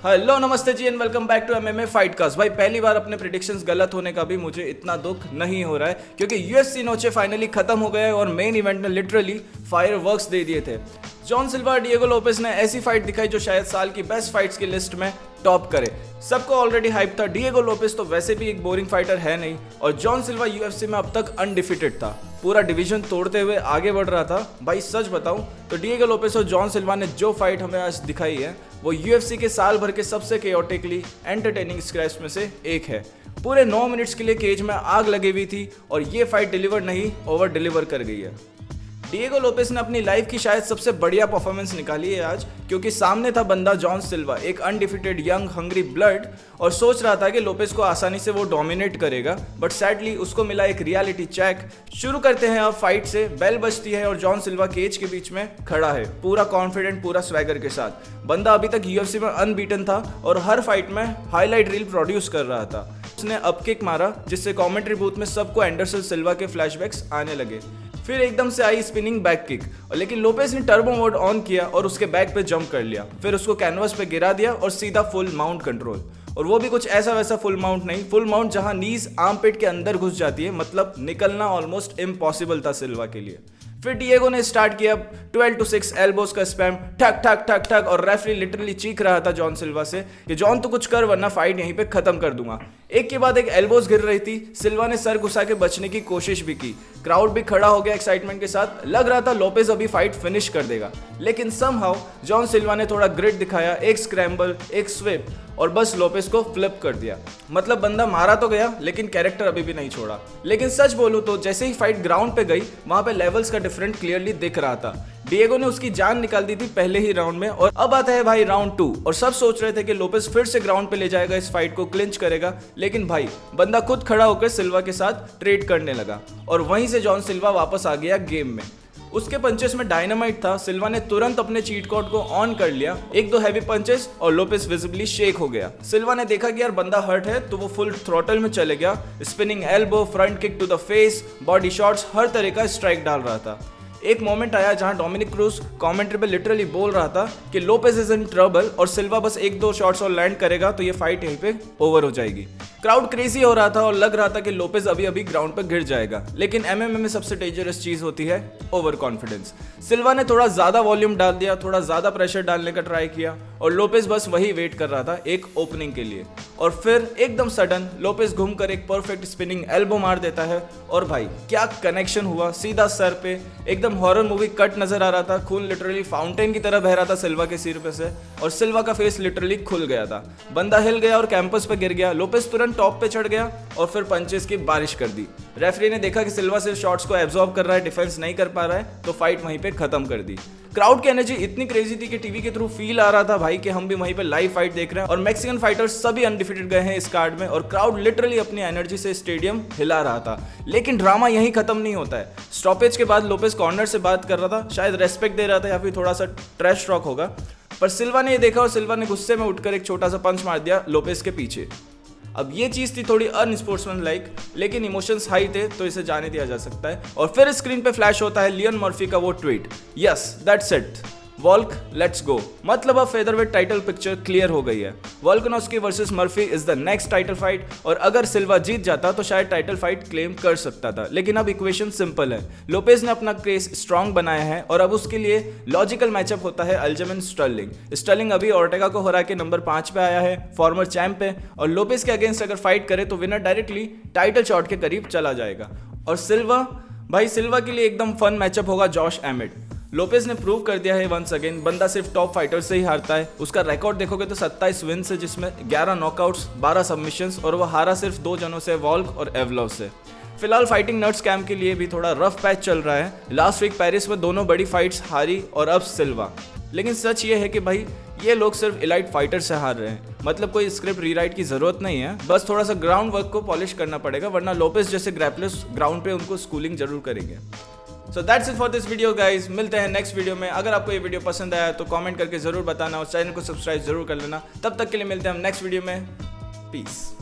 Hello नमस्ते जी and welcome back to MMA fight cast. भाई पहली बार अपने प्रेडिक्शंस गलत होने का भी मुझे इतना दुख नहीं हो रहा है क्योंकि यूएफसी नोचे फाइनली खत्म हो गए और मेन इवेंट ने लिटरली फायरवर्क्स दे दिए थे। जॉन सिल्वा डिएगो लोपेस ने ऐसी फाइट दिखाई जो शायद साल की बेस्ट फाइट्स की लिस्ट में टॉप करे। सबको ऑलरेडी हाइप था। डिएगो लोपेस तो वैसे भी एक बोरिंग फाइटर है नहीं और जॉन सिल्वा यूएफसी में अब तक अनडिफिटेड था, पूरा डिवीजन तोड़ते हुए आगे बढ़ रहा था। भाई सच बताऊं तो डिएगो लोपेस और जॉन सिल्वा ने जो फाइट हमें आज दिखाई है वो यूएफसी के साल भर के सबसे केओटिकली एंटरटेनिंग स्क्रैच में से एक है। पूरे 9 मिनट्स के लिए केज में आग लगी हुई थी और ये फाइट डिलीवर नहीं ओवर डिलीवर कर गई है। डिएगो लोपेस ने अपनी लाइफ की शायद सबसे बढ़िया परफॉर्मेंस निकाली है आज, क्योंकि सामने था बंदा जॉन सिल्वा, एक अनडिफिटेड यंग हंग्री ब्लड, और सोच रहा था कि लोपेस को आसानी से वो डोमिनेट करेगा, बट सैडली उसको मिला एक रियलिटी चेक। शुरू करते हैं अब फाइट से। बेल बजती है और जॉन सिल्वा केज के बीच में खड़ा है, पूरा कॉन्फिडेंट, पूरा स्वैगर के साथ। बंदा अभी तक यूएफसी में अनबीटन था और हर फाइट में हाईलाइट रील प्रोड्यूस कर रहा था। उसने अप किक मारा जिससे कमेंट्री बूथ में सबको एंडरसन सिल्वा के फ्लैशबैक्स आने लगे। फिर एकदम से आई स्पिनिंग बैक किक, लेकिन लोपेस ने टर्बो मोड ऑन किया और उसके बैक पे जंप कर लिया। फिर उसको कैनवास पे गिरा दिया और सीधा फुल माउंट कंट्रोल, और वो भी कुछ ऐसा वैसा फुल माउंट नहीं, फुल माउंट जहां नीज आर्म पिट के अंदर घुस जाती है, मतलब निकलना ऑलमोस्ट इम्पॉसिबल था सिल्वा के लिए। फिर डिएगो ने स्टार्ट किया 12 to 6 एल्बोस का स्पैम, ठक ठक ठक ठक, और रेफरी लिटरली चीख रहा था जॉन सिल्वा से कि जॉन तो कुछ कर वरना फाइट यहीं पे खत्म कर दूंगा। एक के बाद एक एल्बोस गिर रही थी। सिल्वा ने सर घुसा के बचने की कोशिश भी की। क्राउड भी खड़ा हो गया एक्साइटमेंट के साथ। लग रहा था लोपेस अभी फाइट फिनिश कर देगा, लेकिन समहाउ जॉन सिल्वा ने थोड़ा ग्रिट दिखाया, एक स्क्रैम्बल, एक स्विप, और बस लोपेस को फ्लिप कर दिया। मतलब बंदा मारा तो गया लेकिन कैरेक्टर अभी भी नहीं छोड़ा। लेकिन सच बोलूं तो जैसे ही फाइट ग्राउंड पे गई वहां पे लेवल्स का डिफरेंट क्लियरली दिख रहा था। डिएगो ने उसकी जान निकाल दी थी पहले ही राउंड में, और अब आता है भाई राउंड 2, और सब सोच रहे थे कि लोपेस फिर से ग्राउंड पे ले जाएगा, इस फाइट को क्लिंच करेगा, लेकिन भाई बंदा खुद खड़ा होकर सिल्वा के साथ ट्रेड करने लगा और वहीं से जॉन सिल्वा वापस आ गया गेम में। उसके पंचेस में डायनामाइट था। सिल्वा ने तुरंत अपने चीट कोड को ऑन कर लिया, 1-2 हैवी पंचेस और लोपेस विजिबली शेक हो गया। सिल्वा ने देखा कि यार बंदा हर्ट है तो वो फुल थ्रोटल में चले गया। Spinning elbow, front kick to the face, body shots, हर तरह का स्ट्राइक डाल रहा था। एक मोमेंट आया जहां डोमिनिक क्रूज कमेंट्री पे लिटरली बोल रहा था कि लोपेस इज इन ट्रबल और सिल्वा बस 1-2 शॉट्स और लैंड करेगा तो ये फाइट यहीं पे ओवर हो जाएगी। क्राउड क्रेजी हो रहा था और लग रहा था कि लोपेस अभी अभी ग्राउंड पर गिर जाएगा, लेकिन एमएमए में सबसे डेंजरस चीज होती है ओवर कॉन्फिडेंस। सिल्वा ने थोड़ा ज्यादा वॉल्यूम डाल दिया, थोड़ा ज्यादा प्रेशर डालने का ट्राई किया, और लोपेस बस वही वेट कर रहा था एक ओपनिंग के लिए। और फिर एकदम सडन लोपेस घूमकर एक परफेक्ट स्पिनिंग एल्बो मार देता है, और भाई क्या कनेक्शन हुआ, सीधा सर पे। एकदम हॉरर मूवी कट नजर आ रहा था। खून लिटरली फाउंटेन की तरह बह रहा था सिल्वा के सिर पे से, और सिल्वा का फेस लिटरली खुल गया था। बंदा हिल गया और कैंपस पे गिर गया। लोपेस तुरंत टॉप पे चढ़ गया और फिर पंचेस की बारिश कर दी। रेफरी ने देखा कि सिल्वा सिर्फ शॉट्स को एब्जॉर्ब कर रहा है, डिफेंस नहीं कर पा रहा है, तो फाइट वहीं पे खत्म कर दी। क्राउड की एनर्जी इतनी क्रेजी थी कि टीवी के थ्रू फील आ रहा था भाई कि हम भी वहीं पे लाइव फाइट देख रहे हैं, और मैक्सिकन फाइटर्स सभी अनडिफिटेड गए हैं इस कार्ड में, और क्राउड लिटरली अपनी एनर्जी से स्टेडियम हिला रहा था। लेकिन ड्रामा यहीं खत्म नहीं होता है। स्टॉपेज के बाद लोपेस कॉर्नर से बात कर रहा था, शायद रेस्पेक्ट दे रहा था या फिर थोड़ा सा ट्रैश टॉक होगा, पर सिल्वा ने ये देखा और सिल्वा ने गुस्से में उठकर एक छोटा सा पंच मार दिया लोपेस के पीछे। अब ये चीज थी थोड़ी अनस्पोर्ट्समैन लाइक, लेकिन इमोशंस हाई थे तो इसे जाने दिया जा सकता है। और फिर स्क्रीन पे फ्लैश होता है लियोन मर्फी का वो tweet, yes that's it, walk let's go. मतलब अब फेदरवेट टाइटल पिक्चर क्लियर हो गई है। Volkanovski versus Murphy is the next title fight, और अगर सिल्वा जीत जाता तो शायद टाइटल फाइट क्लेम कर सकता था, लेकिन अब इक्वेशन सिंपल है। लोपेस ने अपना केस स्ट्रांग बनाया है और अब उसके लिए लॉजिकल मैचअप होता है अल्जमेन स्टर्लिंग। स्टर्लिंग अभी ऑर्टेगा को हरा के नंबर 5 पे आया है, फॉर्मर चैंप पे, और लोपेस के अगेंस्ट अगर फाइट करे तो विनर डायरेक्टली टाइटल शॉट के करीब चला जाएगा। और सिल्वा, भाई सिल्वा के लिए एकदम फन मैचअप होगा जॉश एमिट। लोपेस ने प्रूव कर दिया है वंस अगेन, बंदा सिर्फ टॉप फाइटर से ही हारता है। उसका रिकॉर्ड देखोगे तो 27 विन्स है, जिसमें 11 नॉकआउट्स, 12 सबमिशंस, और वो हारा सिर्फ 2 जनों से, वॉल्क और एवलोव से। फिलहाल फाइटिंग नर्ड्स कैंप के लिए भी थोड़ा रफ पैच चल रहा है। लास्ट वीक पेरिस में दोनों बड़ी फाइट्स हारी और अब सिल्वा। लेकिन सच ये है कि भाई ये लोग सिर्फ इलाइट फाइटर से हार रहे हैं, मतलब कोई स्क्रिप्ट रीराइट की जरूरत नहीं है, बस थोड़ा सा ग्राउंड वर्क को पॉलिश करना पड़ेगा, वरना लोपेस जैसे ग्रैपलर्स ग्राउंड पे उनको स्कूलिंग जरूर करेंगे। So that's it for this video guys. मिलते हैं नेक्स्ट वीडियो में। अगर आपको ये वीडियो पसंद आया तो कमेंट करके जरूर बताना और चैनल को सब्सक्राइब जरूर कर लेना। तब तक के लिए मिलते हैं हम नेक्स्ट वीडियो में। पीस।